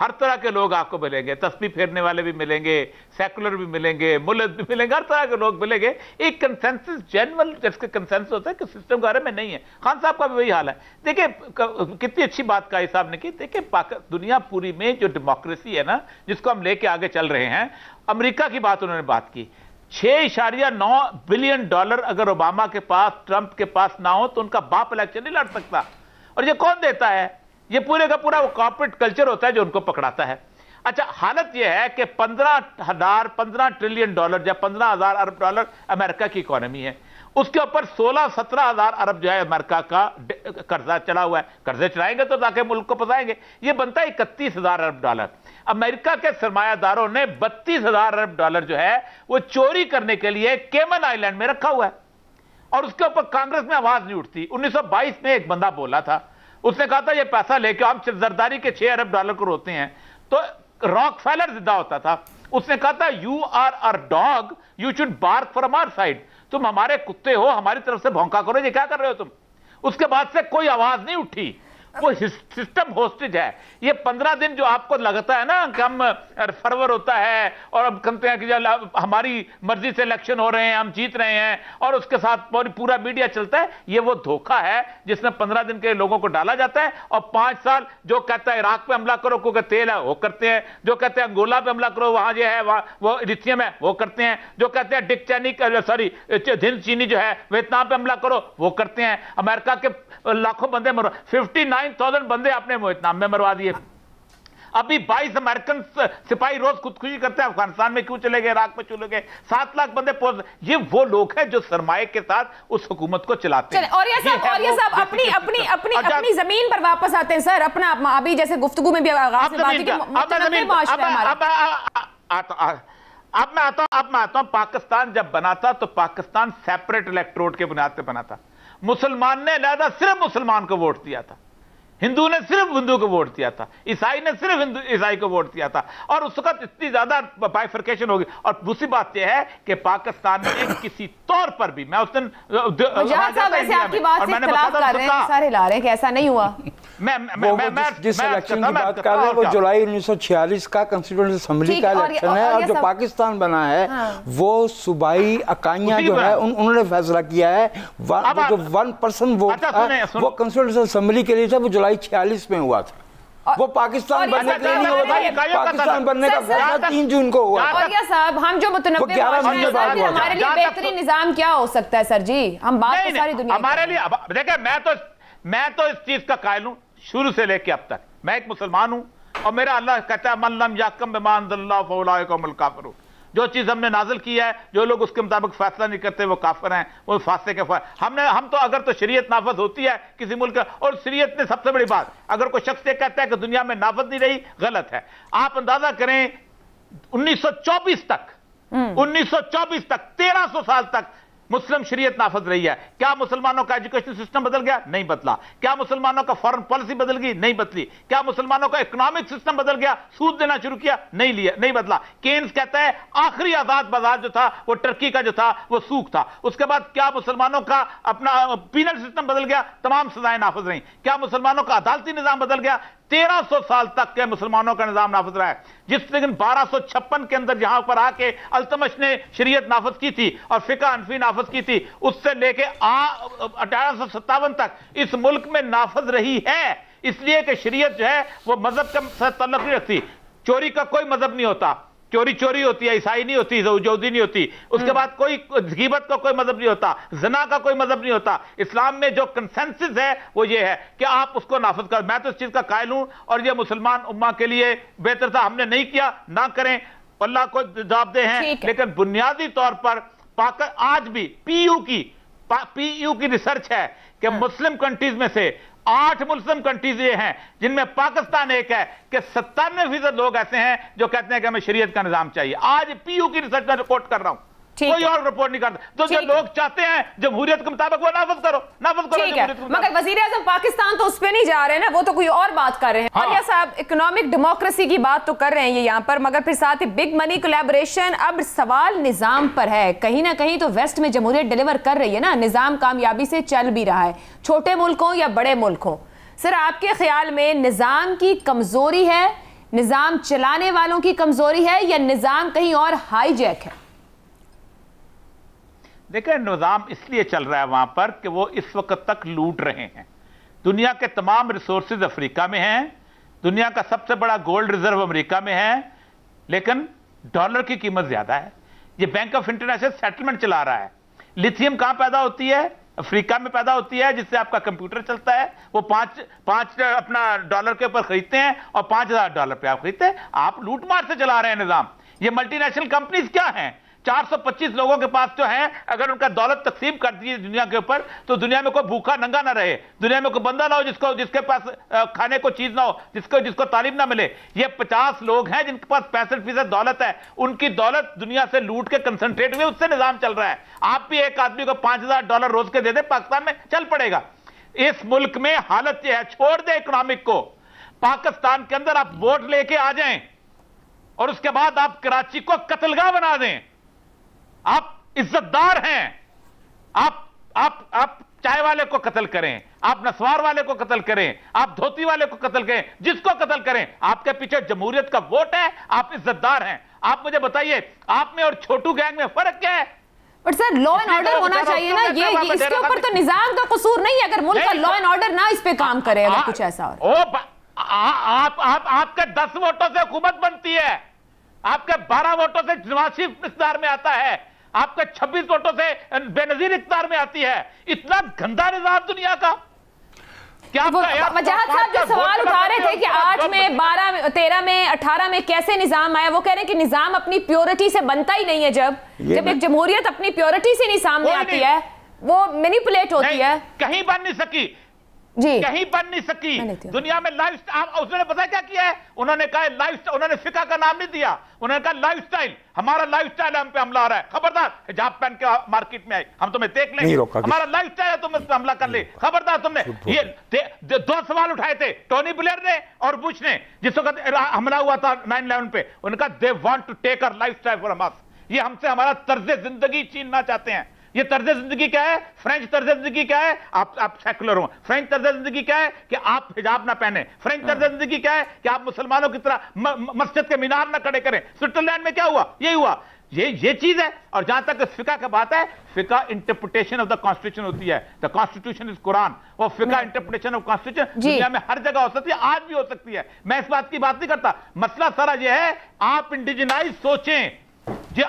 ہر طرح کے لوگ آپ کو ملیں گے, تسبیح پھیرنے والے بھی ملیں گے, سیکولر بھی ملیں گے, ملت بھی ملیں گے, ہر طرح کے لوگ ملیں گے. ایک کنسنسس جنرل جس کے کنسنسس ہوتا ہے کہ سسٹم کے بارے میں نہیں ہے. خان صاحب کا بھی وہی حال ہے. دیکھیں کتنی اچھی بات کہا صاحب نے کی. دیکھیں دنیا پوری میں جو ڈیموکریسی ہے نا, جس کو ہم لے کے آگے چل رہے ہیں, امریکہ کی بات انہوں نے بات کی. $6.9 بلین اگر اوباما کے پاس, ٹرمپ کے پاس نہ ہو تو ان کا باپ الیکشن نہیں لڑ سکتا. اور یہ کون دیتا ہے؟ یہ پورے کا پورا وہ کارپوریٹ کلچر ہوتا ہے جو ان کو پکڑاتا ہے. اچھا, حالت یہ ہے کہ $15 ٹریلین یا $15,000 ارب امریکہ کی اکانومی ہے. اس کے اوپر 16-17 ارب جو ہے امریکہ کا قرضہ چلا ہوا ہے. قرضے چلائیں گے تو تاکہ ملک کو پھنسائیں گے. یہ بنتا ہے $31,000 ارب. امریکہ کے سرمایہ داروں نے $32,000 ارب جو ہے وہ چوری کرنے کے لیے کیمن آئی لینڈ میں رکھا ہوا ہے, اور اس کے اوپر کانگریس میں آواز نہیں اٹھتی. 1922 میں ایک بندہ بولا تھا, اس نے کہا تھا یہ پیسہ لے کے ہم زرداری کے $6 ارب کو روتے ہیں. تو راک فیلر زندہ ہوتا تھا, اس نے کہا تھا you are our dog, you should bark from our side. تم ہمارے کتے ہو, ہماری طرف سے بھونکا کرو, یہ کیا کر رہے ہو تم. اس کے بعد سے کوئی آواز نہیں اٹھی. وہ سسٹم ہوسٹیج ہے. یہ 15 دن جو آپ کو لگتا ہے نا کہ ہم فرور ہوتا ہے اور اب کہتے ہیں کہ ہماری مرضی سے الیکشن ہو رہے ہیں, ہم جیت رہے ہیں, اور اس کے ساتھ پورا میڈیا چلتا ہے, یہ وہ دھوکہ ہے جس میں 15 دن کے لوگوں کو ڈالا جاتا ہے. اور 5 سال جو کہتا ہے عراق پہ حملہ کرو کیونکہ تیل ہے وہ کرتے ہیں, جو کہتے ہیں انگولا پہ حملہ کرو وہاں جو ہے وہ ریتھیم ہے وہ کرتے ہیں, جو کہتے ہیں ڈک چینی ہند چینی جو ہے ویتنام پہ حملہ کرو وہ کرتے ہیں. امریکہ کے لاکھوں بندے 59,000 بندے اپنے ویتنام میں مروا دیے. ابھی 22 امریکن سپاہی روز خودکشی کرتے ہیں. افغانستان میں کیوں چلے گئے, عراق میں چلے گئے, 7 لاکھ بندے یہ وہ لوگ ہیں جو سرمایہ کے ساتھ اس حکومت کو چلاتے ہیں. اور یہ صاحب اپنی زمین پر واپس آتے ہیں سر. اپنا ابھی جیسے گفتگو میں بھی آغاز میں بات ہے کہ متنوع معاشرہ ہمارا. اب میں آتا ہوں پاکستان جب بنا تھا تو پاکستان سیپریٹ الیکٹروڈ کے بنیاد پہ بنا تھا. مسلمان نے علیحدہ صرف مسلمان کو ووٹ دیا تھا, ہندو نے صرف ہندو کو ووٹ دیا تھا, عیسائی نے صرف عیسائی کو ووٹ دیا تھا, اور اس وقت اتنی زیادہ بائیفرکیشن ہوگی. اور دوسری بات یہ ہے کہ پاکستان میں کسی طور پر بھی, میں اس دن سارے لا رہے ہیں کہ ایسا نہیں ہوا. جس الیکشن کی بات کر رہے ہیں وہ جولائی 1946 کا کنسٹیٹیوشن اسمبلی کا الیکشن ہے, اور جو پاکستان بنا ہے وہ صوبائی اکائیاں جو ہے انہوں نے فیصلہ کیا ہے. جو 1% ووٹ تھا وہ کنسٹیٹیوشن اسمبلی کے لیے تھا, وہ جولائی 46 میں ہوا تھا. وہ پاکستان بننے کے لیے نہیں ہوتا, پاکستان بننے کا فیصلہ 3 جون کو ہوا. اور کیا صاحب, ہم جو متنوع ہمارے لیے بہترین نظام کیا ہو سکتا ہے سر جی؟ ہم بات تو ساری دنیا ہمارے لیے. دیکھیں میں تو اس چیز کا قائل ہوں شروع سے لے کے اب تک. میں ایک مسلمان ہوں اور میرا اللہ کہتا ہے من لم یحکم بما انزل اللہ فاولئک هم الکافرون. جو چیز ہم نے نازل کی ہے, جو لوگ اس کے مطابق فیصلہ نہیں کرتے وہ کافر ہیں, وہ فاسق ہیں. ہم تو اگر تو شریعت نافذ ہوتی ہے کسی ملک, اور شریعت نے سب سے بڑی بات, اگر کوئی شخص یہ کہتا ہے کہ دنیا میں نافذ نہیں رہی, غلط ہے. آپ اندازہ کریں 1924 تک 1300 سال تک مسلم شریعت نافذ رہی ہے. کیا مسلمانوں کا ایجوکیشن سسٹم بدل گیا؟ نہیں بدلا. کیا مسلمانوں کا فارن پالیسی بدل گئی؟ نہیں بدلی. کیا مسلمانوں کا اکنامک سسٹم بدل گیا؟ سود دینا شروع کیا؟ نہیں بدلا. کینز کہتا ہے آخری آزاد بازار جو تھا وہ ٹرکی کا جو تھا وہ سوکھ تھا. اس کے بعد کیا مسلمانوں کا اپنا پینل سسٹم بدل گیا؟ تمام سزائیں نافذ رہیں. کیا مسلمانوں کا عدالتی نظام بدل گیا؟ 1300 سال تک کے مسلمانوں کا نظام نافذ رہا ہے. جس لیکن 1256 کے اندر جہاں پر آ کے التمش نے شریعت نافذ کی تھی اور فقہ حنفی نافذ کی تھی, اس سے لے کے 1857 تک اس ملک میں نافذ رہی ہے. اس لیے کہ شریعت جو ہے وہ مذہب کا تعلق نہیں رکھتی. چوری کا کوئی مذہب نہیں ہوتا, چوری ہوتی ہے, عیسائی نہیں ہوتی, یہودی نہیں ہوتی. اس کے بعد کوئی غیبت کا کوئی مذہب نہیں ہوتا, زنا کا کوئی مذہب نہیں ہوتا. اسلام میں جو کنسنسس ہے وہ یہ ہے کہ آپ اس کو نافذ کریں. میں تو اس چیز کا قائل ہوں, اور یہ مسلمان امہ کے لیے بہتر تھا. ہم نے نہیں کیا, نہ کریں, اللہ کو جواب دہ ہیں. لیکن بنیادی طور پر آج بھی پی یو کی ریسرچ ہے کہ مسلم کنٹریز میں سے 8 مسلم کنٹریز یہ ہیں جن میں پاکستان ایک ہے کہ 97% لوگ ایسے ہیں جو کہتے ہیں کہ ہمیں شریعت کا نظام چاہیے. آج پی یو کی ریسرچ میں رپورٹ کر رہا ہوں, کوئی اور رپورٹ نہیں کرتا. تو جو لوگ چاہتے ہیں جمہوریت کے مطابق وہ نافذ کرو. مگر وزیر اعظم پاکستان تو اس پہ نہیں جا رہے ہیں نا, وہ تو کوئی اور بات کر رہے ہیں. اور یہ صاحب اکنامک ڈیموکریسی کی بات تو کر رہے ہیں یہاں پر, مگر پھر ساتھ ہی بگ منی کولیبریشن. اب سوال نظام پر ہے. کہیں نہ کہیں تو ویسٹ میں جمہوریت ڈیلیور کر رہی ہے نا, نظام کامیابی سے چل بھی رہا ہے, چھوٹے ملک ہوں یا بڑے ملک ہوں. سر آپ کے خیال میں نظام کی کمزوری ہے, نظام چلانے والوں کی کمزوری ہے یا نظام کہیں اور ہائی جیک ہے؟ دیکھیں نظام اس لیے چل رہا ہے وہاں پر کہ وہ اس وقت تک لوٹ رہے ہیں. دنیا کے تمام ریسورسز افریقہ میں ہیں, دنیا کا سب سے بڑا گولڈ ریزرو امریکہ میں ہے, لیکن ڈالر کی قیمت زیادہ ہے. یہ بینک آف انٹرنیشنل سیٹلمنٹ چلا رہا ہے. لیتھیم کہاں پیدا ہوتی ہے؟ افریقہ میں پیدا ہوتی ہے, جس سے آپ کا کمپیوٹر چلتا ہے. وہ پانچ اپنا ڈالر کے اوپر خریدتے ہیں اور $5,000 پہ آپ خریدتے ہیں. آپ لوٹ مار سے چلا رہے ہیں نظام. یہ ملٹی نیشنل کمپنیز کیا ہیں؟ 425 لوگوں کے پاس جو ہیں, اگر ان کا دولت تقسیم کر دی دنیا کے اوپر تو دنیا میں کوئی بھوکا ننگا نہ رہے, دنیا میں کوئی بندہ نہ ہو جس کے پاس کھانے کو چیز نہ ہو, جس کو تعلیم نہ ملے. یہ 50 لوگ ہیں جن کے پاس 65% دولت ہے. ان کی دولت دنیا سے لوٹ کے کنسنٹریٹ ہوئے, اس سے نظام چل رہا ہے. آپ بھی ایک آدمی کو $5,000 روز کے دے دیں, پاکستان میں چل پڑے گا. اس ملک میں حالت یہ ہے, چھوڑ دیں اکنامک کو. پاکستان کے اندر آپ ووٹ لے کے آ جائیں اور اس کے بعد آپ کراچی کو قتل گاہ بنا دیں. آپ عزت دار ہیں, آپ چائے والے کو قتل کریں, آپ نسوار والے کو قتل کریں, آپ دھوتی والے کو قتل کریں, جس کو قتل کریں, آپ کے پیچھے جمہوریت کا ووٹ ہے, آپ عزت دار ہیں. آپ مجھے بتائیے آپ میں اور چھوٹو گینگ میں فرق کیا ہے؟ But sir law and order ہونا چاہیے نا, یہ اس کے اوپر تو نظام کا قصور نہیں ہے. اگر ملک کا لا اینڈ آرڈر نہ اس پہ کام کرے, اگر کچھ ایسا ہو. آپ کے 10 ووٹوں سے حکومت بنتی ہے, آپ کے 12 ووٹوں سے نواز شریف اقتدار میں آتا ہے, آپ کے 26 ووٹوں سے بے نظیر اقتدار میں آتی ہے. اتنا گندا نظام دنیا کا. وجاہت صاحب جو سوال اٹھا رہے تھے کہ 8 میں 12 میں 13 میں 18 میں کیسے نظام آیا, وہ کہہ رہے ہیں کہ نظام اپنی پیورٹی سے بنتا ہی نہیں ہے. جب ایک جمہوریت اپنی پیورٹی سے نہیں سامنے آتی ہے, وہ مینیپولیٹ ہوتی ہے. کہیں بن نہیں سکی, کہیں بن نہیں سکی دنیا میں. لائف اس نے پتا کیا کیا ہے, انہوں نے کہا لائف, انہوں نے فقہ کا نام نہیں دیا, انہوں نے کہا لائف سٹائل, ہمارا لائف سٹائل ہم پہ حملہ آ رہا ہے, خبردار حجاب پہن کے مارکیٹ میں آئے, ہم تمہیں دیکھ لیں, ہمارا لائف سٹائل ہے, تم اس پہ حملہ کر لے, خبردار. تم نے یہ 2 سوال اٹھائے تھے ٹونی بلیئر نے اور بش نے, جس وقت حملہ ہوا تھا 9/11 پہ. انہوں نے کہا they want to take our lifestyle from us. یہ ہم سے ہمارا طرز زندگی چھیننا چاہتے ہیں. یہ طرز زندگی کیا ہے؟ فرینچ طرز زندگی کیا ہے؟ آپ سیکولر ہوں. فرینچ طرز زندگی کیا ہے؟ کہ آپ حجاب نہ پہنیں. فرینچ طرز زندگی کیا ہے؟ کہ آپ مسلمانوں کی طرح مسجد کے مینار نہ کھڑے کریں. سوئٹزرلینڈ میں کیا ہوا؟ یہی ہوا. یہ چیز ہے. اور جہاں تک فقہ کی بات ہے, فقہ انٹرپریٹیشن آف دا کانسٹیٹیوشن ہوتی ہے. دا کانسٹیٹیوشن از قرآن. وہ فقہ انٹرپریٹیشن آف کانسٹیٹیوشن دنیا میں ہر جگہ ہو سکتی ہے, آج بھی ہو سکتی ہے. میں اس بات کی بات نہیں کرتا. مسئلہ سارا یہ ہے, آپ انڈیجنائز سوچیں.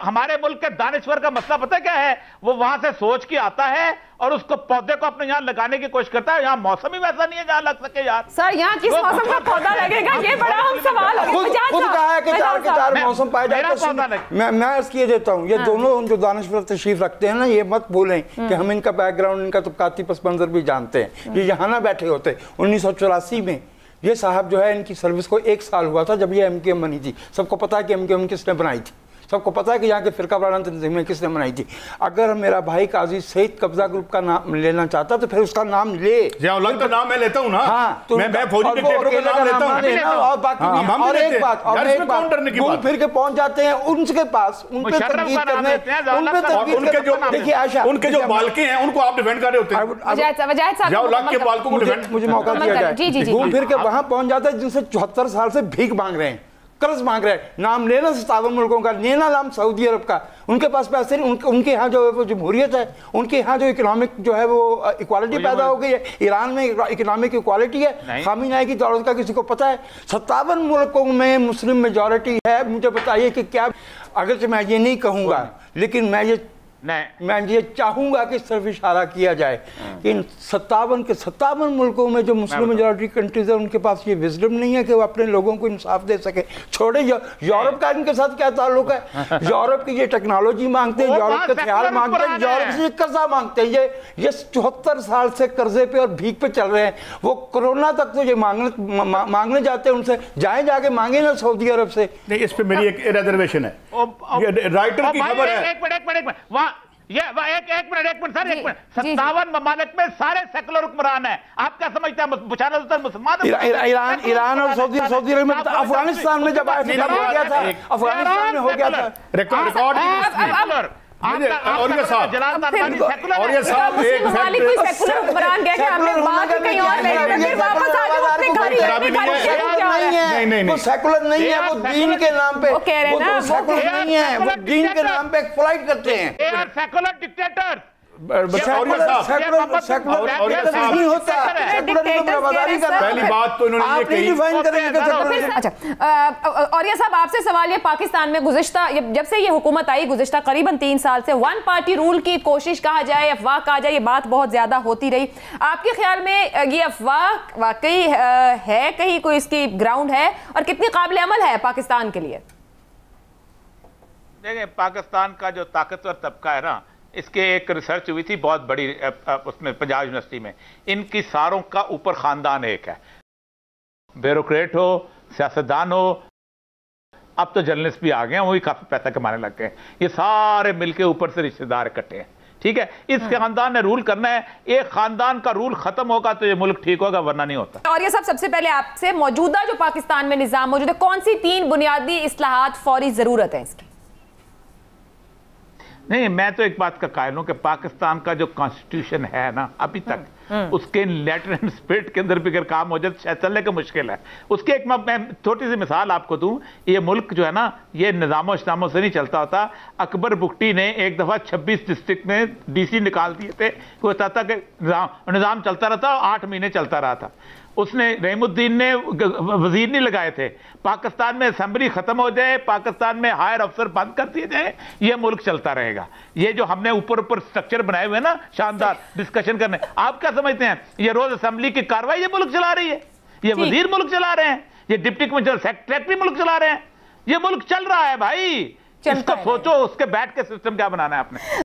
ہمارے ملک کے دانشور کا مسئلہ پتہ کیا ہے؟ وہ وہاں سے سوچ کے آتا ہے اور اس کو پودے کو اپنے یہاں لگانے کی کوشش کرتا ہے. یہاں موسم ہی ویسا نہیں ہے جہاں لگ سکے. یار سر یہاں کس موسم کا پودا لگے گا, یہ بڑا ہم سوال ہے. خود کہا ہے کہ 4 کے 4 موسم پائے جاتے ہیں. میں اس کیے دیتا ہوں, یہ دونوں جو دانشور تشریف رکھتے ہیں نا, یہ مت بھولیں کہ ہم ان کا بیک گراؤنڈ, ان کا طبقاتی پس منظر بھی جانتے ہیں. یہ یہاں نہ بیٹھے ہوتے. 1984 میں یہ صاحب جو ہے, ان کی سروس کو 1 سال ہوا تھا جب یہ MKM بنی تھی. سب کو پتا ہے کہ MKM کس نے بنائی تھی, سب کو پتا ہے کہ یہاں کے فرقہ وارانہ تنظیمیں کس نے بنائی تھی. اگر میرا بھائی قاضی سعید قبضہ گروپ کا نام لینا چاہتا تو پھر اس کا نام لے. ضیاء الحق کا نام میں لیتا ہوں نا. ہاں, میں فوجی ڈکٹیٹر کا نام لیتا ہوں. اور باقی اور ایک بات, گھوم پھر کے پہنچ جاتے ہیں ان کے پاس, ان پہ تنقید کرنے, ان پہ تنقید کرنے. دیکھیے عائشہ, ان کے جو بالکیں ہیں ان کو آپ ڈیفینڈ کر رہے ہوتے ہیں. ضیاء الحق کے بالکوں کو ڈیفینڈ, مجھے موقع دیا جائے. گھوم پھر کے وہاں پہنچ جاتا ہے جن سے 74 سال سے بھیک مانگ رہے ہیں, قرض مانگ رہے ہیں. نام لینا 57 ملکوں کا, لینا نام سعودی عرب کا. ان کے پاس پیسے نہیں. ان کے ہاں جو ہے وہ جمہوریت ہے, ان کے ہاں جو اکنامک جو ہے وہ ایکوالٹی پیدا ہو گئی ہے. ایران میں اکنامک ایکوالٹی ہے, خامنہ کی دولت کا کسی کو پتہ ہے. 57 ملکوں میں مسلم میجورٹی ہے. مجھے بتائیے کہ کیا, اگرچہ میں یہ نہیں کہوں گا لیکن میں یہ چاہوں گا کہ اس طرف اشارہ کیا جائے کہ ان 57 ملکوں میں جو مسلم میجورٹی کنٹریز ہیں, ان کے پاس یہ وزڈم نہیں ہے کہ وہ اپنے لوگوں کو انصاف دے سکے. چھوڑے یورپ کا ان کے ساتھ کیا تعلق ہے؟ یورپ کی یہ ٹیکنالوجی مانگتے ہیں, یورپ کا خیال مانگتے ہیں, یورپ سے قرضہ مانگتے ہیں. یہ 74 سال سے قرضے پہ اور بھیک پہ چل رہے ہیں. وہ کورونا تک تو یہ مانگنے جاتے ہیں, ان سے جائیں جا کے مانگے نا سعودی عرب سے. نہیں, اس پہ میری ایک ریزرویشن ہے. رائٹر کی خبر ہے. ایک منٹ سر, 57 ممالک میں سارے سیکولر حکمران ہیں. آپ کیا سمجھتے ہیں بشار الاسد مسلمان؟ ایران اور سعودی عرب میں, افغانستان میں جب ہو گیا تھا, افغانستان میں ہو گیا تھا. ریکارڈ اور یہ صاحب ایک وہ سیکولر نہیں ہے, وہ دین کے نام پہ, وہ سیکولر نہیں ہے, وہ دین کے نام پہ ایک فلائٹ کرتے ہیں. سیکولر ڈکٹیٹر پہلی بات تو انہوں نے یہ کہی. اوریہ صاحب آپ سے سوال یہ, پاکستان میں گزشتہ جب سے یہ حکومت آئی گزشتہ قریباً 3 سال سے ون پارٹی رول کی کوشش کہا جائے, افواہ کہا جائے, یہ بات بہت زیادہ ہوتی رہی. آپ کے خیال میں یہ افواہ واقعی ہے, کہیں کوئی اس کی گراؤنڈ ہے, اور کتنی قابل عمل ہے پاکستان کے لیے؟ دیکھیں, پاکستان کا جو طاقتور طبقہ ہے نا, اس کے ایک ریسرچ ہوئی تھی بہت بڑی اس میں پنجاب یونیورسٹی میں. ان کی ساروں کا اوپر خاندان ایک ہے, بیوروکریٹ ہو, سیاستدان ہو, اب تو جرنلسٹ بھی آ گئے ہیں, وہی کافی پیسہ کمانے لگ گئے ہیں. یہ سارے مل کے اوپر سے رشتہ دار اکٹھے ہیں. ٹھیک ہے, اس خاندان نے رول کرنا ہے. ایک خاندان کا رول ختم ہوگا تو یہ ملک ٹھیک ہوگا, ورنہ نہیں ہوتا. اور یہ سب سے پہلے آپ سے, موجودہ جو پاکستان میں نظام موجود ہے, کون سی 3 بنیادی اصلاحات فوری ضرورت ہے اس کی؟ نہیں, میں تو ایک بات کا قائل ہوں کہ پاکستان کا جو کانسٹیٹیوشن ہے نا ابھی تک, اس کے لیٹر اینڈ اسپرٹ کے اندر بھی اگر کام ہو جائے شاید چلنے کا مشکل ہے. اس کی ایک میں چھوٹی سی مثال آپ کو دوں. یہ ملک جو ہے نا, یہ نظام و اشتاموں سے نہیں چلتا ہوتا. اکبر بگٹی نے ایک دفعہ 26 ڈسٹرکٹ میں ڈی سی نکال دیے تھے, وہ بتاتا کہ نظام چلتا رہتا, 8 مہینے چلتا رہا تھا. اس نے رحیم الدین نے وزیر نہیں لگائے تھے. پاکستان میں اسمبلی ختم ہو جائے, پاکستان میں ہائر افسر بند کر دیے جائیں, یہ ملک چلتا رہے گا. یہ جو ہم نے اوپر سٹرکچر بنائے ہوئے نا شاندار ڈسکشن کرنے, آپ کیا سمجھتے ہیں یہ روز اسمبلی کی کاروائی یہ ملک چلا رہی ہے؟ یہ وزیر ملک چلا رہے ہیں, یہ ڈپٹی کمشنر سیکریٹری ملک چلا رہے ہیں. یہ ملک چل رہا ہے بھائی, اس کو سوچو, اس کے بیٹھ کے سسٹم کیا بنانا ہے آپ نے.